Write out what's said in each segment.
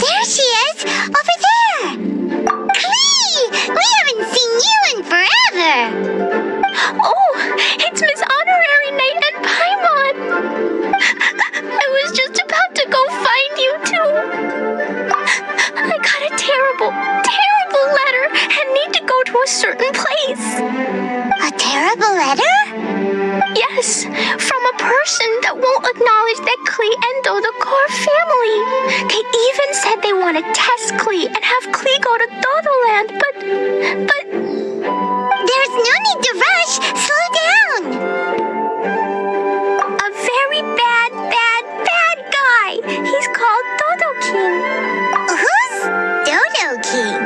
There she is! Over there! Klee! We haven't seen you in forever! Oh, it's Miss Honorary Knight and Paimon! I was just about to go find you too. I got a terrible, terrible letter and need to go to a certain place. A terrible letter? Yes, from a person that won't acknowledge that Klee and Dodoko are family. They even said they want to test Klee and have Klee go to Dodoland, but... There's no need to rush. Slow down. A very bad guy. He's called Dodo King. Who's Dodo King?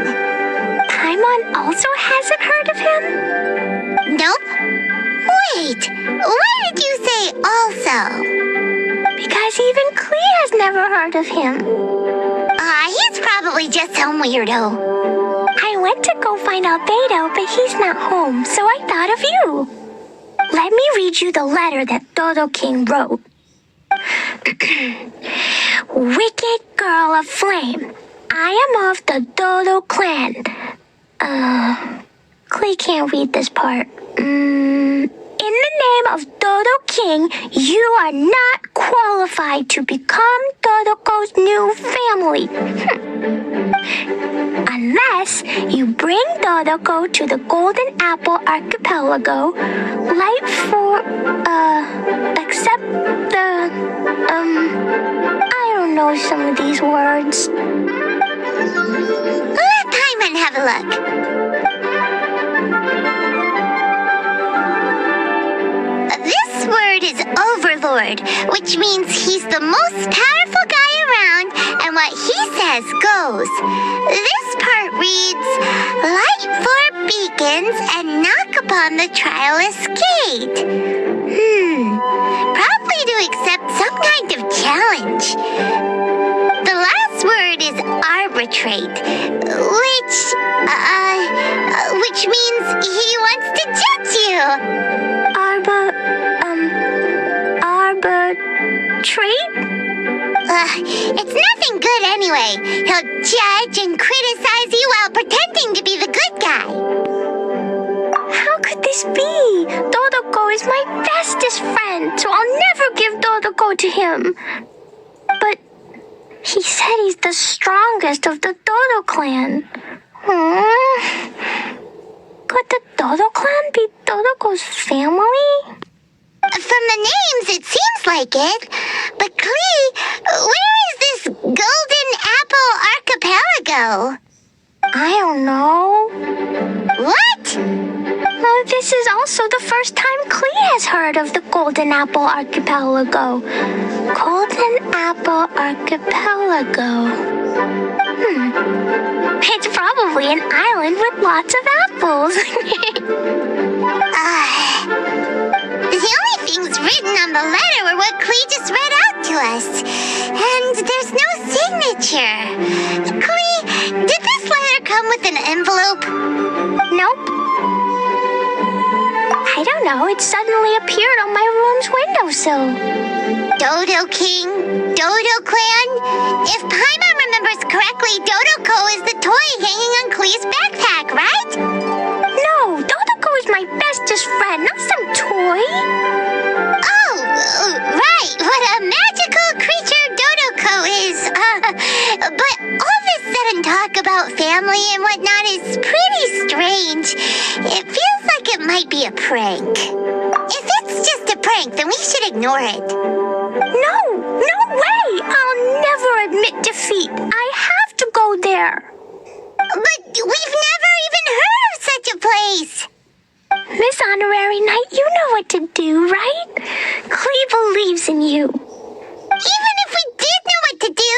Paimon also hasn't heard of him? Nope. Wait, why did you say also? Because even Klee has never heard of him. He's probably just some weirdo. I went to go find Albedo, but he's not home, so I thought of you. Let me read you the letter that Dodo King wrote. Wicked girl of flame, I am of the Dodo clan. Klee can't read this part. In the name of Dodo King, you are not qualified to become Dodoko's new family. Unless you bring Dodoko to the Golden Apple Archipelago, except the, I don't know some of these words. Let Paimon have a look. This word is Overlord, which means he's the most powerful guy around, and what he says goes. This part reads, light four beacons and knock upon the trialist gate. Probably to accept some kind of challenge. The last word is arbitrate, which means he wants to judge you. Arbitrate? It's nothing good anyway. He'll judge and criticize you while pretending to be the good guy. How could this be? Dodoko is my bestest friend, so I'll never give Dodoko to him. But he said he's the strongest of the Dodo clan. Could the Dodo clan be Dodoko's family? From the names, it seems like it. But Klee, where is this Golden Apple Archipelago? I don't know. What? This is also the first time Klee has heard of the Golden Apple Archipelago. Golden Apple Archipelago. It's probably an island with lots of apples. The only things written on the letter were what Klee just read out to us. And there's no signature. Klee, did this letter come with an envelope? Nope. I don't know. It suddenly appeared on my room's windowsill. Dodo King, Dodo Clan. If Paimon remembers correctly, Dodoko is the toy hanging on Klee's backpack, right? No, Dodoko is my bestest friend, not some toy. Oh, right. What a magical creature Dodoko is. But all this sudden talk about family and whatnot is pretty strange. It feels like it might be a prank. If it's just a prank, then we should ignore it. No way! I'll never admit defeat. I have to go there. But we've never even heard of such a place. Miss Honorary Knight, you know what to do, right? Klee believes in you. Even if we did know what to do...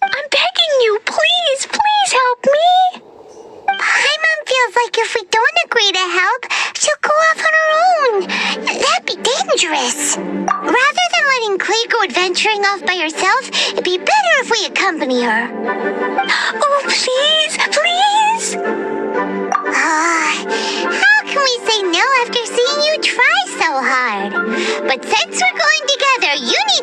I'm begging you, please help me. Paimon feels like if we don't agree to help, she'll go off on her own. That'd be dangerous. Rather than letting Klee go adventuring off by herself, it'd be better if we accompany her. Oh, please. How can we say no after seeing you try so hard? But since we're going together, you need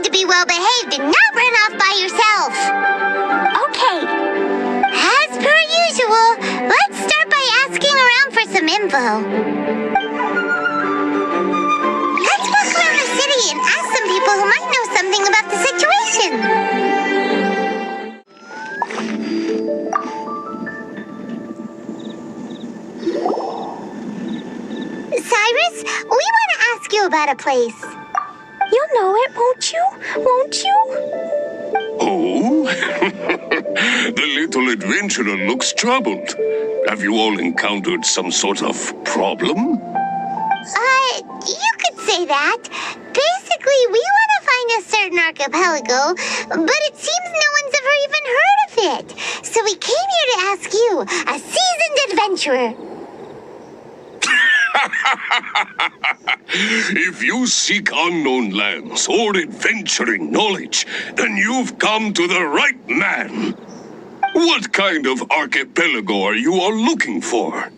about a place. You'll know it, won't you? Won't you? Oh? The little adventurer looks troubled. Have you all encountered some sort of problem? You could say that. Basically, we want to find a certain archipelago, but it seems no one's ever even heard of it. So we came here to ask you, a seasoned adventurer. If you seek unknown lands or adventuring knowledge, then you've come to the right man. What kind of archipelago are you all looking for?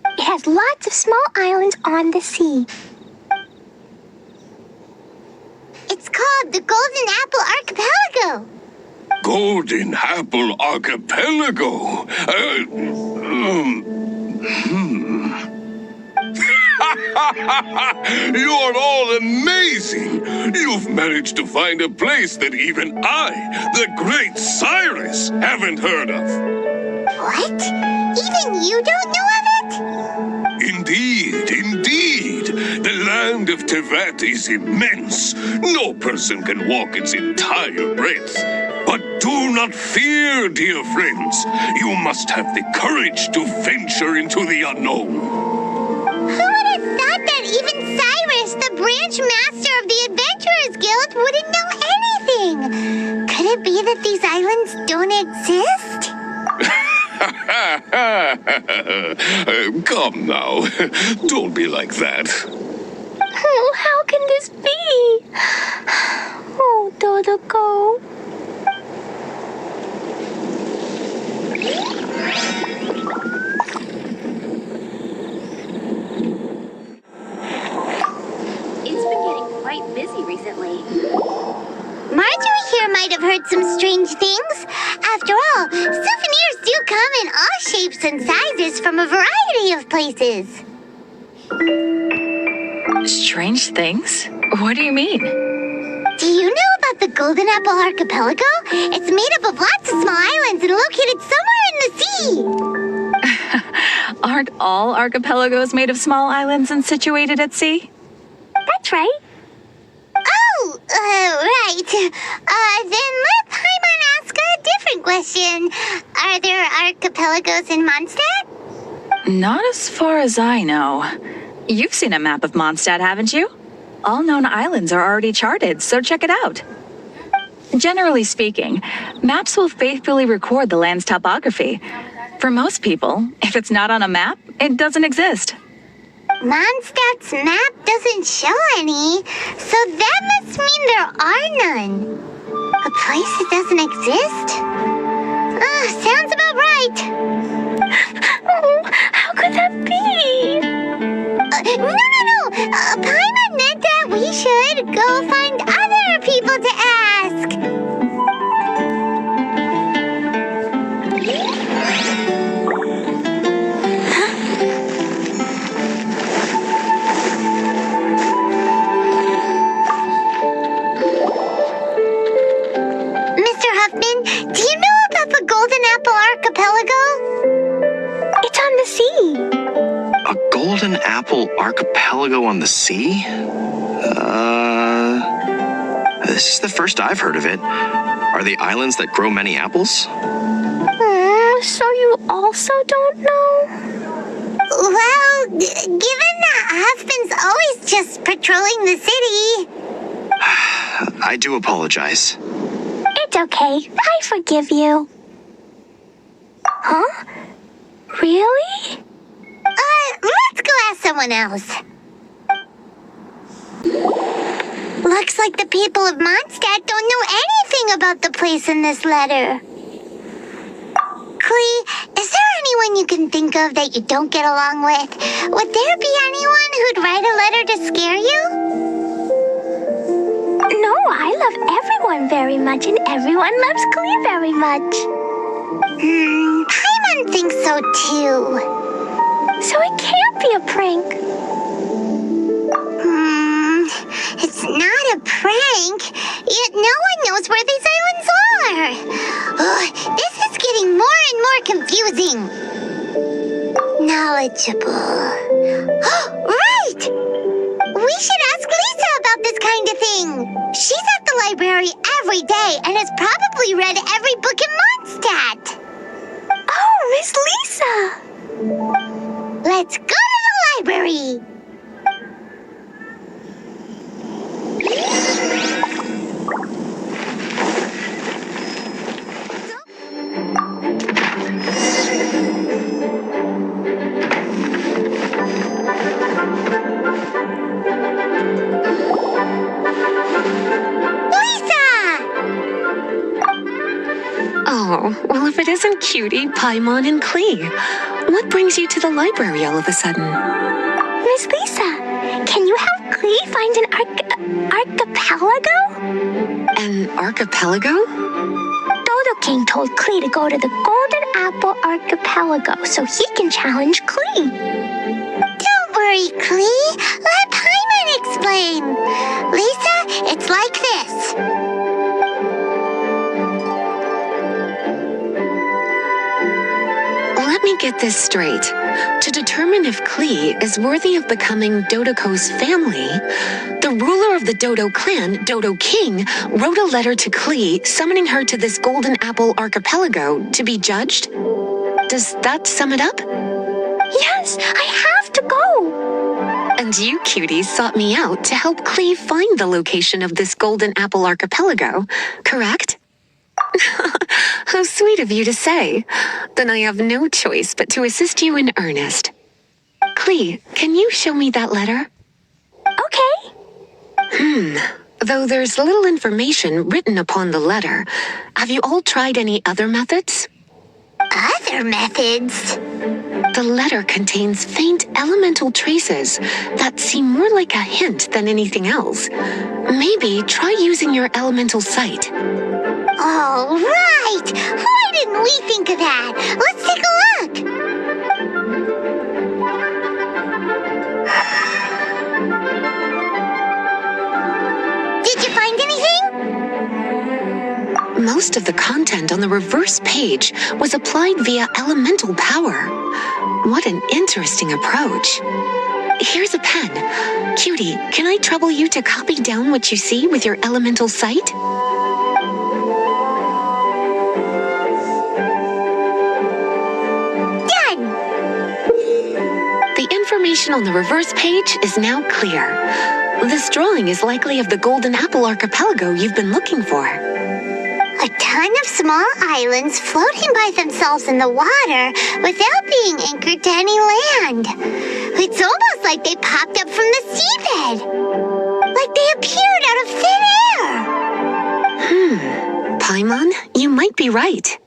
It has lots of small islands on the sea. It's called the Golden Apple Archipelago. Golden Apple Archipelago? You're all amazing! You've managed to find a place that even I, the great Cyrus, haven't heard of. What? Even you don't know of it? Indeed, indeed. The land of Tevat is immense. No person can walk its entire breadth. But do not fear, dear friends. You must have the courage to venture into the unknown. Who would have thought that even Cyrus, the branch master of the Adventurers Guild, wouldn't know anything? Could it be that these islands don't exist? Come now. Don't be like that. Oh, how can this be? Oh, Dodoco. It's been getting quite busy recently. Marjorie here might have heard some strange things. After all, souvenirs do come in all shapes and sizes from a variety of places. Strange things? What do you mean? Do you know about the Golden Apple Archipelago? It's made up of lots of small islands and located somewhere in the sea. Aren't all archipelagos made of small islands and situated at sea? That's right. Oh, right. Then let Paimon ask a different question. Are there archipelagos in Mondstadt? Not as far as I know. You've seen a map of Mondstadt, haven't you? All known islands are already charted, so check it out. Generally speaking, maps will faithfully record the land's topography. For most people, if it's not on a map, it doesn't exist. Mondstadt's map doesn't show any, so that must mean there are none. A place that doesn't exist? Sounds about right. Oh, how could that be? No. Paimon meant that we should go find other people to ask. Mr. Huffman, do you know about the Golden Apple Archipelago? It's on the sea. A golden apple archipelago on the sea? This is the first I've heard of it. Are the islands that grow many apples? So you also don't know? Well, given that Huffman's always just patrolling the city. I do apologize. It's okay. I forgive you. Huh? Really? Let's go ask someone else. Looks like the people of Mondstadt don't know anything about the place in this letter. Klee, is there anyone you can think of that you don't get along with? Would there be anyone who'd write a letter to scare you? No, I love everyone very much, and everyone loves Klee very much. Paimon thinks so too. So it can't be a prank. It's not a prank, yet no one knows where these islands are. This is getting more and more confusing. Knowledgeable. Right! We should ask Lee kind of thing. She's at the library every day and has probably read every book in Mondstadt. Oh, Miss Lisa! Let's go to the library. Oh, well, if it isn't Cutie, Paimon, and Klee. What brings you to the library all of a sudden? Miss Lisa, can you have Klee find an archipelago? An archipelago? Dodo King told Klee to go to the Golden Apple Archipelago so he can challenge Klee. Don't worry, Klee. Let Paimon explain. Lisa, it's like this. Let me get this straight. To determine if Klee is worthy of becoming Dodoco's family, the ruler of the Dodo clan, Dodo King, wrote a letter to Klee summoning her to this Golden Apple Archipelago to be judged. Does that sum it up? Yes, I have to go. And you, Cutie, sought me out to help Klee find the location of this Golden Apple Archipelago, correct? How sweet of you to say. Then I have no choice but to assist you in earnest. Klee, can you show me that letter? Okay. Though there's little information written upon the letter, have you all tried any other methods? Other methods? The letter contains faint elemental traces that seem more like a hint than anything else. Maybe try using your elemental sight. Oh, right! Why didn't we think of that? Let's take a look! Did you find anything? Most of the content on the reverse page was applied via elemental power. What an interesting approach. Here's a pen. Cutie, can I trouble you to copy down what you see with your elemental sight? Information on the reverse page is now clear. This drawing is likely of the Golden Apple Archipelago you've been looking for. A ton of small islands floating by themselves in the water without being anchored to any land. It's almost like they popped up from the seabed. Like they appeared out of thin air. Paimon, you might be right.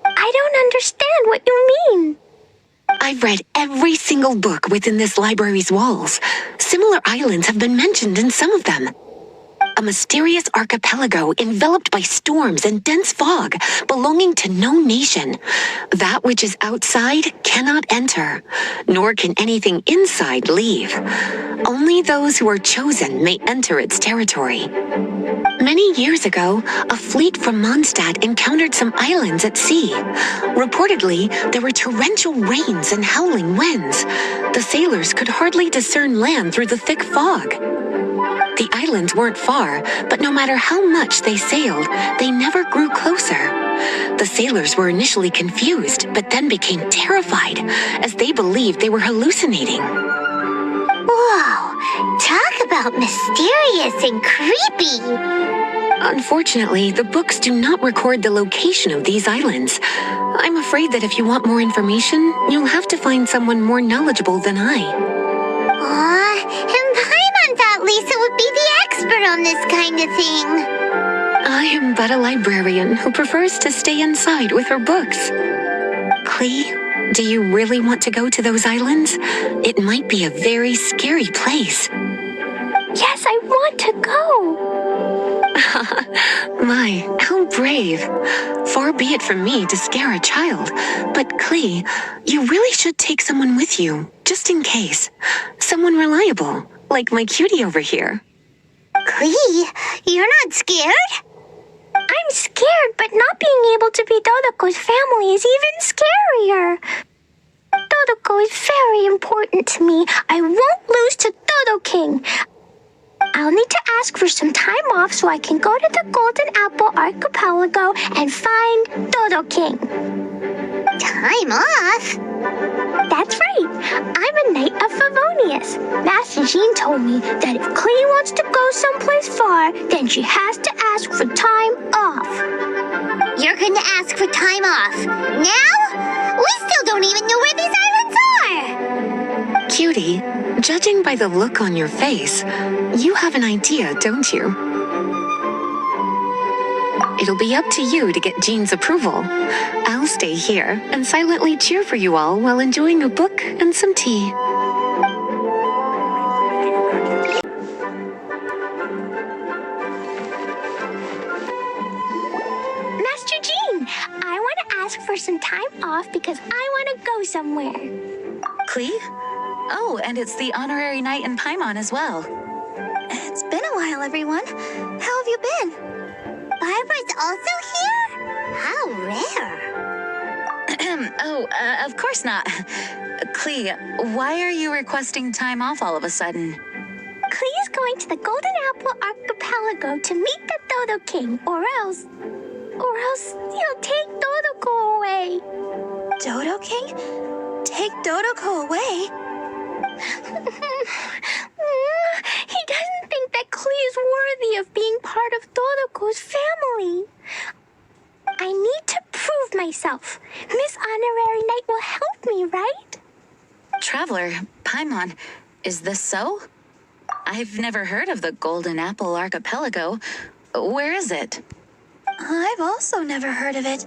I don't understand what you mean. I've read every single book within this library's walls. Similar islands have been mentioned in some of them. A mysterious archipelago enveloped by storms and dense fog, belonging to no nation. That which is outside cannot enter, nor can anything inside leave. Only those who are chosen may enter its territory. Many years ago, a fleet from Mondstadt encountered some islands at sea. Reportedly, there were torrential rains and howling winds. The sailors could hardly discern land through the thick fog. The islands weren't far, but no matter how much they sailed, they never grew closer. The sailors were initially confused, but then became terrified, as they believed they were hallucinating. Whoa, talk about mysterious and creepy. Unfortunately, the books do not record the location of these islands. I'm afraid that if you want more information, you'll have to find someone more knowledgeable than I. And Paimon thought Lisa would be the expert on this kind of thing. I am but a librarian who prefers to stay inside with her books. Klee, do you really want to go to those islands? It might be a very scary place. Yes, I want to go. My, how brave. Far be it from me to scare a child. But Klee, you really should take someone with you, just in case. Someone reliable, like my cutie over here. Klee, you're not scared? I'm scared, but not being able to be Dodoco's family is even scarier. Dodoco is very important to me. I won't lose to Dodo King. I'll need to ask for some time off so I can go to the Golden Apple Archipelago and find Dodo King. Time off? That's right. I'm a knight of Favonius. Master Jean told me that if Clee wants to go someplace far, then she has to ask for time off. You're going to ask for time off. Now? We still don't even know where these islands are. Cutie, judging by the look on your face, you have an idea, don't you? It'll be up to you to get Jean's approval. I'll stay here and silently cheer for you all while enjoying a book and some tea. Master Jean, I want to ask for some time off because I want to go somewhere. Clee? Oh, and it's the honorary knight in Paimon as well. It's been a while, everyone. How have you been? Barbara's also here? How rare. Of course not. Clee, why are you requesting time off all of a sudden? Clee is going to the Golden Apple Archipelago to meet the Dodo King, or else he'll take Dodoko away. Dodo King? Take Dodoko away? He doesn't think that Clee is worthy of being part of Dodoko's family. I need to prove myself. Miss Honorary Knight will help me, right? Traveler, Paimon, is this so? I've never heard of the Golden Apple Archipelago. Where is it? I've also never heard of it.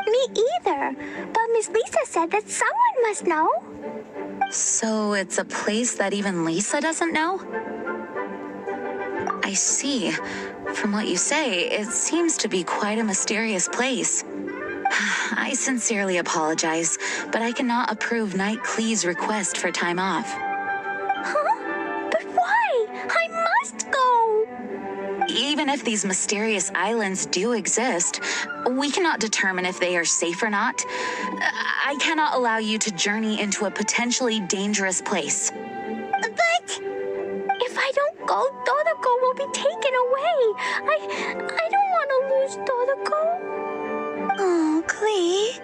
Me either. But Miss Lisa said that someone must know. So it's a place that even Lisa doesn't know? I see. From what you say, it seems to be quite a mysterious place. I sincerely apologize, but I cannot approve Knight Clee's request for time off. Huh? But why? I must go. Even if these mysterious islands do exist, we cannot determine if they are safe or not. I cannot allow you to journey into a potentially dangerous place. But if I don't go, Dodoko will be taken away. I don't want to lose Dodoko. Oh, Clee.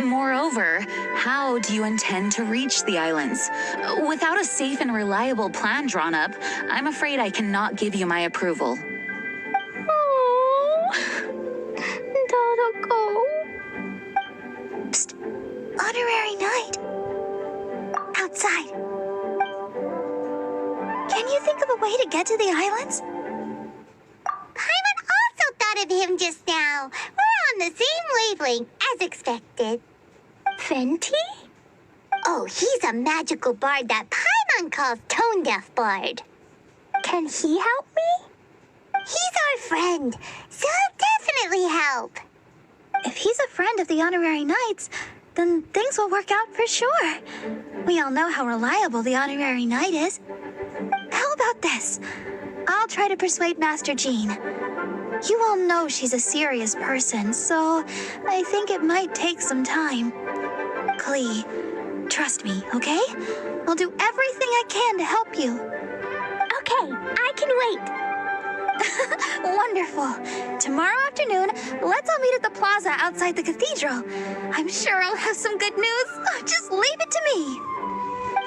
Moreover, how do you intend to reach the islands? Without a safe and reliable plan drawn up, I'm afraid I cannot give you my approval. Oh, Dodoko. Psst. Honorary Knight. Outside. Can you think of a way to get to the islands? Paimon also thought of him just now. We're on the same wavelength, as expected. Fenty? Oh, he's a magical bard that Paimon calls Tone Deaf Bard. Can he help me? He's our friend, so he'll definitely help. If he's a friend of the Honorary Knights, then things will work out for sure. We all know how reliable the Honorary Knight is. How about this? I'll try to persuade Master Jean. You all know she's a serious person, so I think it might take some time. Clee, trust me, okay? I'll do everything I can to help you. Okay, I can wait. Wonderful. Tomorrow afternoon, let's all meet at the plaza outside the cathedral. I'm sure I'll have some good news. Just leave it to me.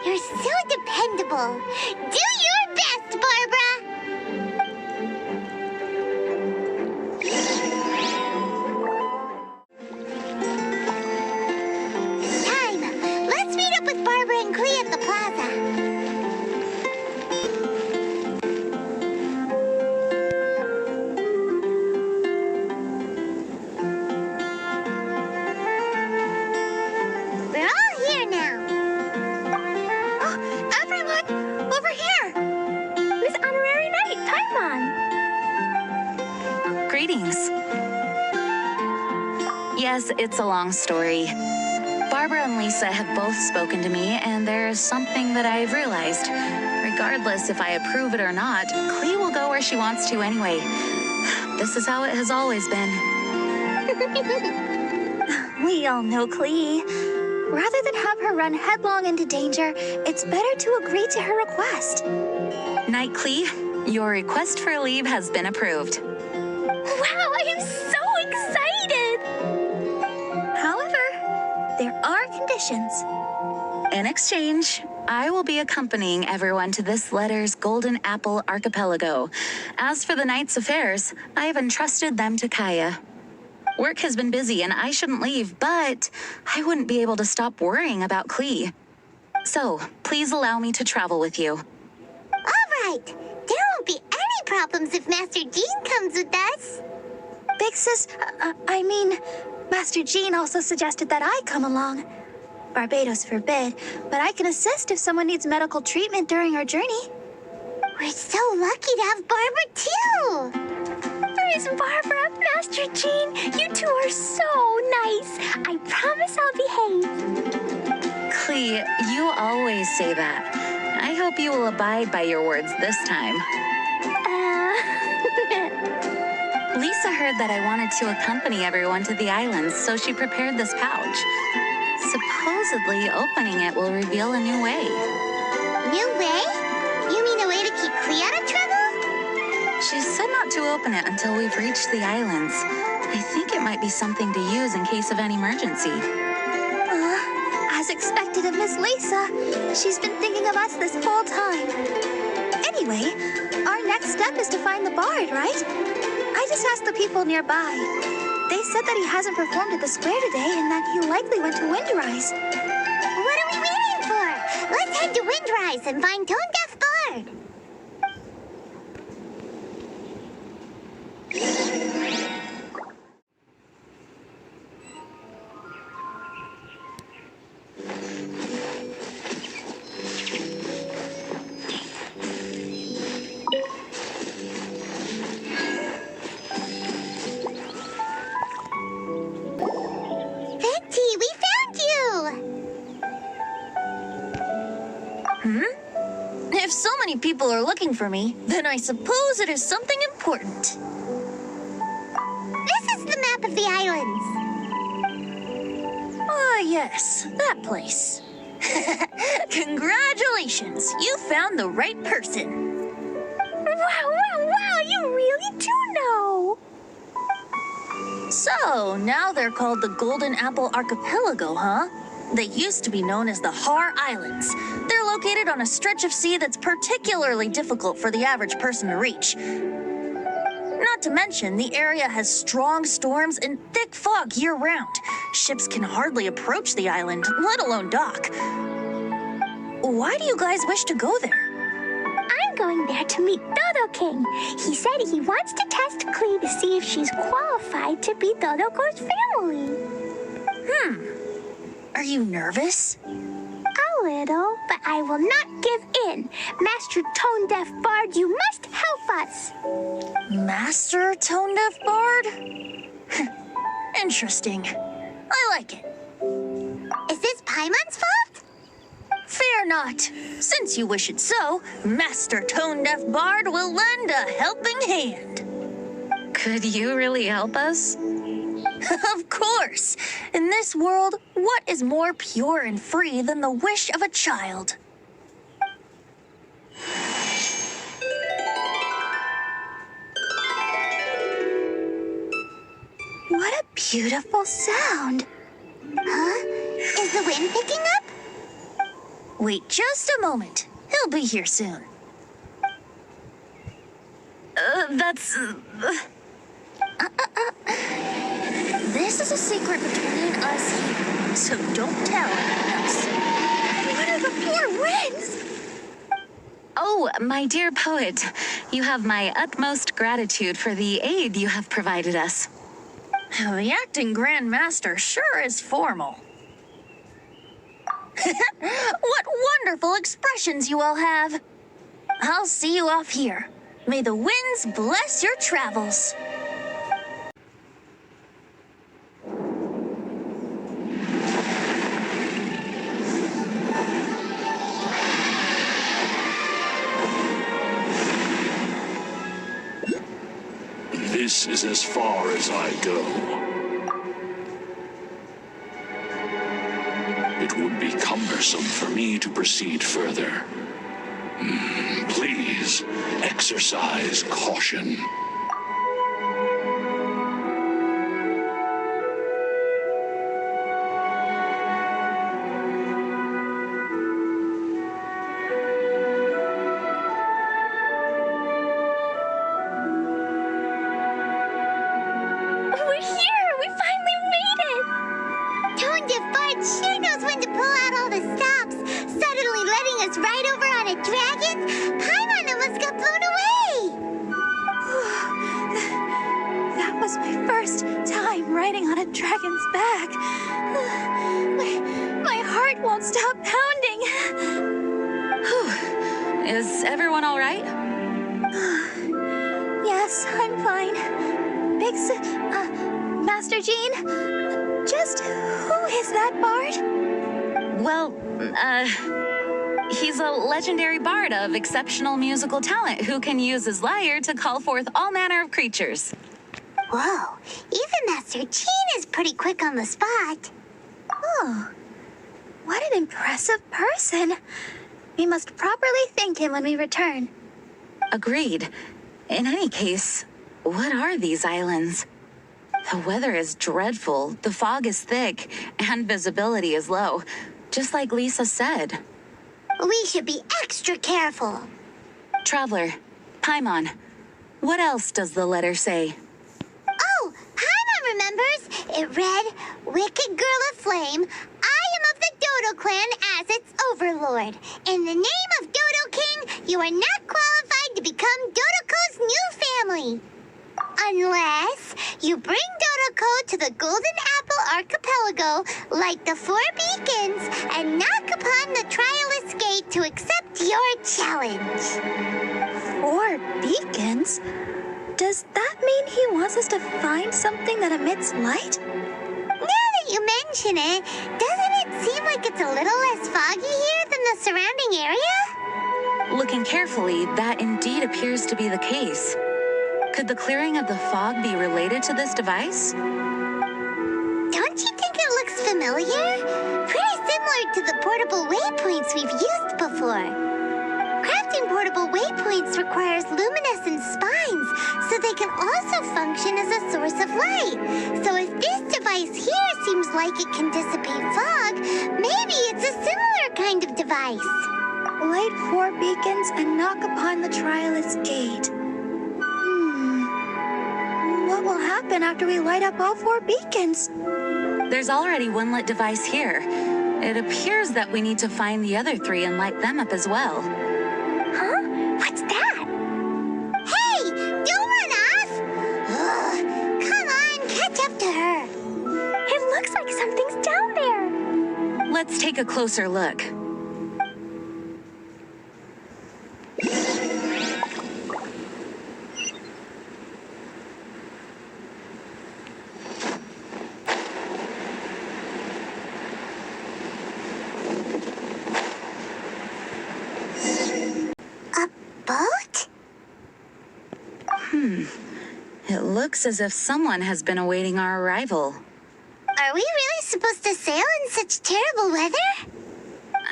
You're so dependable. Do your best, Barbara. Time. Let's meet up with Barbara and Clee at the plaza. We're all here now. Oh, everyone, over here. Miss Honorary Knight, Paimon. Greetings. Yes, it's a long story. Barbara and Lisa have both spoken to me, and there's something that I've realized. Regardless if I approve it or not, Clee will go where she wants to anyway. This is how it has always been. We all know Clee. Rather than have her run headlong into danger, it's better to agree to her request. Knight Clee, Your request for leave has been approved. Wow, I am so excited! However, there are conditions. In exchange, I will be accompanying everyone to this letter's Golden Apple Archipelago. As for the night's affairs, I have entrusted them to Kaya. Work has been busy and I shouldn't leave, but I wouldn't be able to stop worrying about Klee. So, please allow me to travel with you. All right. There won't be any problems if Master Jean comes with us. Big Sis, Master Jean also suggested that I come along. Barbados forbid, but I can assist if someone needs medical treatment during our journey. We're so lucky to have Barbara, too. Miss Barbara, Master Jean, you two are so nice. I promise I'll behave. Klee, you always say that. I hope you will abide by your words this time. Lisa heard that I wanted to accompany everyone to the islands, so she prepared this pouch. Supposedly, opening it will reveal a new way. New way? You mean a way to keep Klee out of trouble? She said not to open it until we've reached the islands. I think it might be something to use in case of an emergency. As expected of Miss Lisa, she's been thinking of us this whole time. Anyway, our next step is to find the bard, right? I just asked the people nearby. They said that he hasn't performed at the square today and that he likely went to Windrise. What are we waiting for? Let's head to Windrise and find Tone Deaf Bard. If so many people are looking for me, then I suppose it is something important. This is the map of the islands. Ah, yes, that place. Congratulations, you found the right person. Wow, you really do know. So, now they're called the Golden Apple Archipelago, huh? They used to be known as the Har Islands. They're located on a stretch of sea that's particularly difficult for the average person to reach. Not to mention, the area has strong storms and thick fog year-round. Ships can hardly approach the island, let alone dock. Why do you guys wish to go there? I'm going there to meet Dodo King. He said he wants to test Klee to see if she's qualified to be Dodoko's family. Are you nervous? A little, but I will not give in. Master Tone Deaf Bard, you must help us. Master Tone Deaf Bard? Interesting. I like it. Is this Paimon's fault? Fear not. Since you wish it so, Master Tone Deaf Bard will lend a helping hand. Could you really help us? Of course! In this world, what is more pure and free than the wish of a child? What a beautiful sound. Huh? Is the wind picking up? Wait just a moment. He'll be here soon. This is a secret between us here, so don't tell anyone else. What are the poor winds? Oh, my dear poet, you have my utmost gratitude for the aid you have provided us. The acting Grand Master sure is formal. What wonderful expressions you all have. I'll see you off here. May the winds bless your travels. This is as far as I go. It would be cumbersome for me to proceed further. Please, Please, exercise caution. We're here! We finally made it! Tone Fart sure knows when to pull out all the stops. Suddenly letting us ride over on a dragon? Paimon almost got blown away! That was my first time riding on a dragon's back. My heart won't stop pounding. Is everyone all right? Yes, I'm fine. Master Jean, just who is that bard? Well, he's a legendary bard of exceptional musical talent who can use his lyre to call forth all manner of creatures. Whoa, even Master Jean is pretty quick on the spot. Oh, what an impressive person. We must properly thank him when we return. Agreed. In any case, what are these islands? The weather is dreadful, the fog is thick, and visibility is low, just like Lisa said. We should be extra careful. Traveler, Paimon, what else does the letter say? Oh, Paimon remembers. It read, Wicked Girl of Flame, I am of the Dodo clan as its overlord. In the name of Dodo King, you are not qualified to become Dodoko's new family. Unless you bring Dodoko to the Golden Apple Archipelago, light the 4 beacons, and knock upon the Trialist Gate to accept your challenge. 4 beacons? Does that mean he wants us to find something that emits light? Now that you mention it, doesn't it seem like it's a little less foggy here than the surrounding area? Looking carefully, that indeed appears to be the case. Could the clearing of the fog be related to this device? Don't you think it looks familiar? Pretty similar to the portable waypoints we've used before. Crafting portable waypoints requires luminescent spines, so they can also function as a source of light. So if this device here seems like it can dissipate fog, maybe it's a similar kind of device. Light 4 beacons and knock upon the Trialist Gate. What will happen after we light up all 4 beacons? There's already one lit device here. It appears that we need to find the other 3 and light them up as well. Huh? What's that? Hey, don't run off! Ugh, come on, catch up to her. It looks like something's down there. Let's take a closer look. Boat? It looks as if someone has been awaiting our arrival. Are we really supposed to sail in such terrible weather?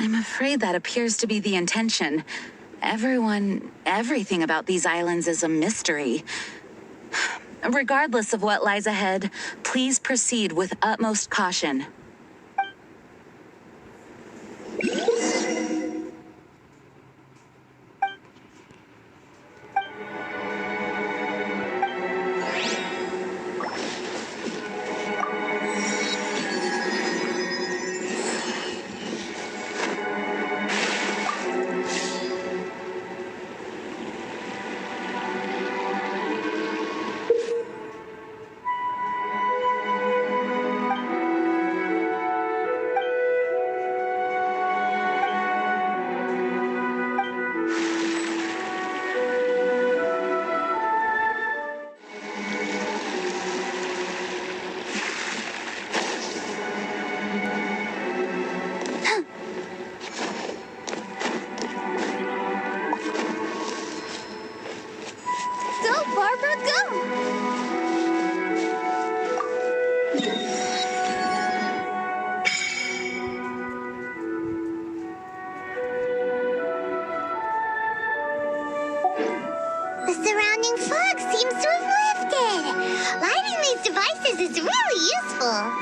I'm afraid that appears to be the intention. Everything about these islands is a mystery. Regardless of what lies ahead, please proceed with utmost caution. devices is really useful.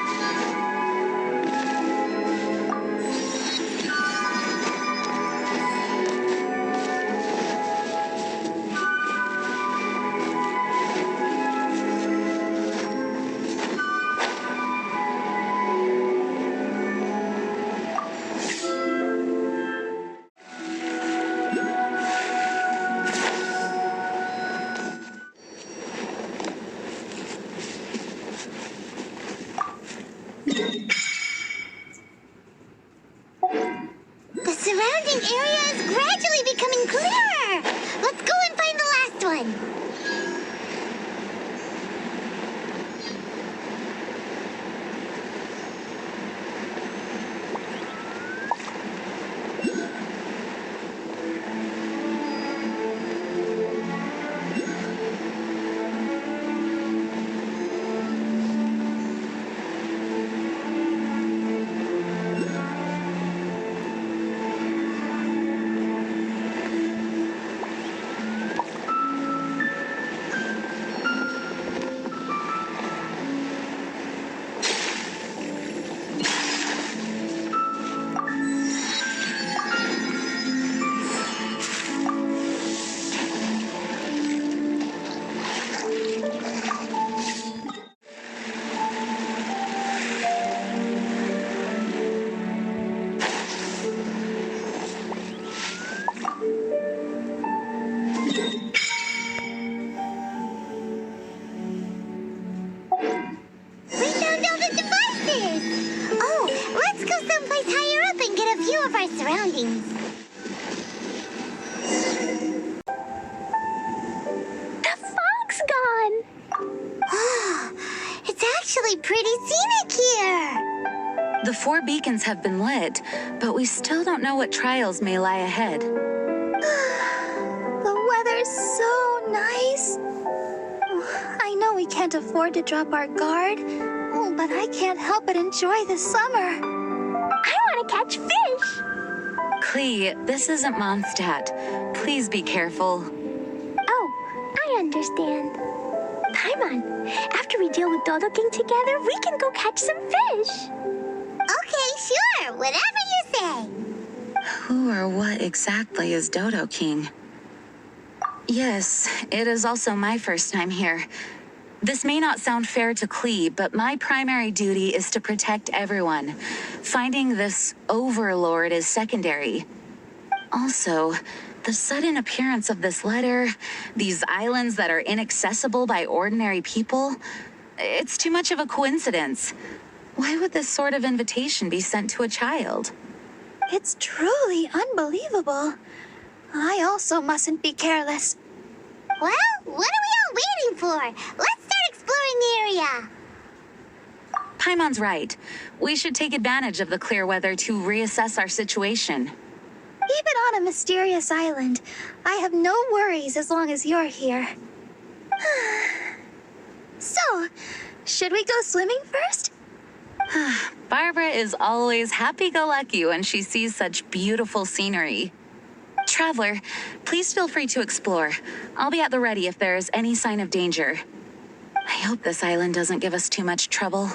The surrounding area is gradually becoming clearer. Let's go and find the last one. We found all the devices! Oh, let's go someplace higher up and get a view of our surroundings. The fog's gone. It's actually pretty scenic here. The 4 beacons have been lit, but we still don't know what trials may lie ahead. The weather's so nice. I know we can't afford to drop our guard, but I can't help but enjoy the summer. I want to catch fish. Klee, this isn't Mondstadt. Please be careful. Oh, I understand. Paimon, after we deal with Dodo King together, we can go catch some fish. Okay, sure, whatever you say. Who or what exactly is Dodo King? Yes, it is also my first time here. This may not sound fair to Klee, but my primary duty is to protect everyone. Finding this overlord is secondary. Also, the sudden appearance of this letter, these islands that are inaccessible by ordinary people, it's too much of a coincidence. Why would this sort of invitation be sent to a child? It's truly unbelievable. I also mustn't be careless. Well, what are we all waiting for? Let's start exploring the area. Paimon's right. We should take advantage of the clear weather to reassess our situation. Even on a mysterious island, I have no worries as long as you're here. So, should we go swimming first? Barbara is always happy-go-lucky when she sees such beautiful scenery. Traveler, please feel free to explore. I'll be at the ready if there is any sign of danger. I hope this island doesn't give us too much trouble.